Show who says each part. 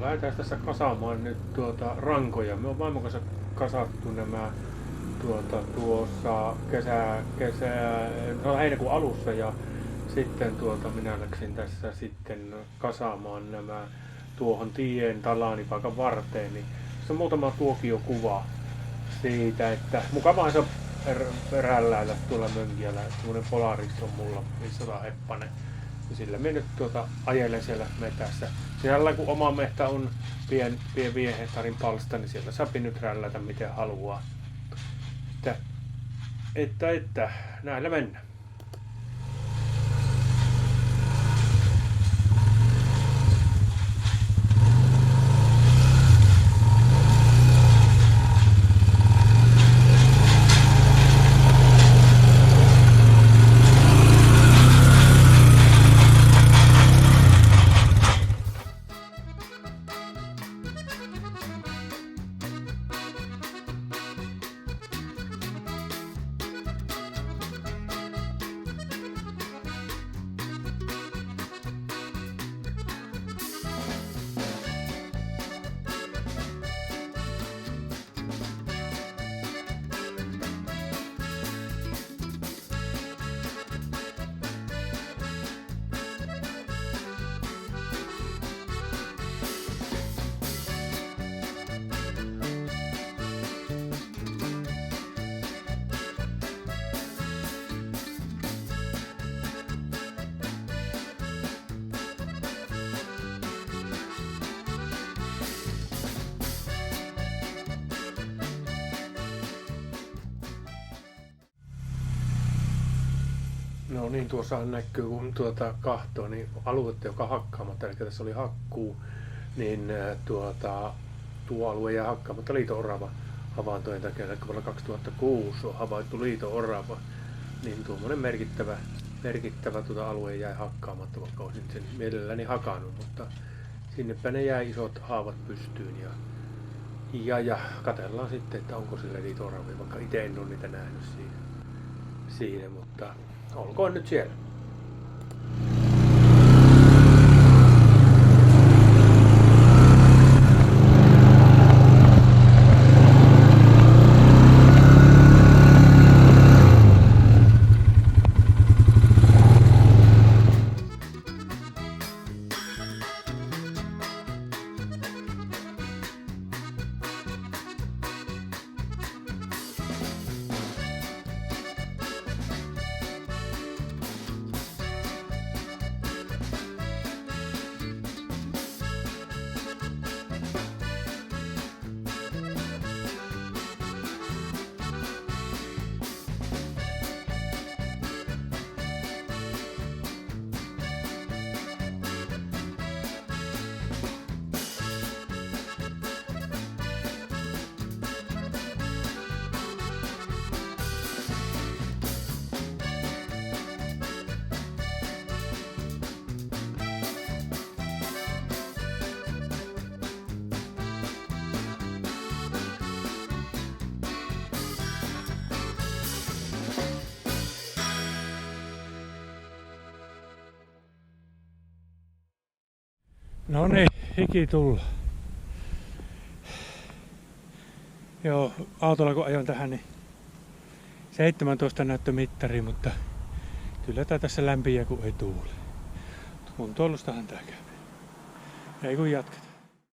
Speaker 1: lähdetään tässä kasaamaan nyt rankoja. Me on vaimon kanssa kasattu nämä tuossa heinäkuun alussa ja sitten minä läksin tässä sitten kasaamaan nämä tuohon tien talaanipaikan varteen. Niin tässä on muutama tuokiokuva siitä, että mukavahan se on rälläällä tuolla mönkijällä. Semmoinen Polaris on mulla 500 heppanen. Ja sillä me nyt ajelen siellä metässä. Siellä kun oma mehtä on pien 5 hehtaarin palsta, niin siellä saa nyt rällätä miten haluaa. Että näillä mennään. No niin, tuossa näkyy, kun kahtoo, niin aluetta, joka hakkaamatta, eli tässä oli hakkuu, niin tuo alue jää hakkaamatta liito-orava havaintojen takia, eli vuonna 2006 on havaittu liito-orava, niin tuommoinen merkittävä alue jäi hakkaamatta, vaikka olisin sen mielelläni hakannut, mutta sinnepä ne jäi isot haavat pystyyn ja katsellaan sitten, että onko sillä liito-oravia, vaikka itse en ole niitä nähnyt siinä, mutta olkoon nyt siellä. No niin, hiki tulla. Joo, autolla kun ajoin tähän, niin 17 näyttö mittari, mutta kyllä tää tässä lämpiää kun ei tuule. Kun tuollastahan tää käy. Ei kun jatketaan.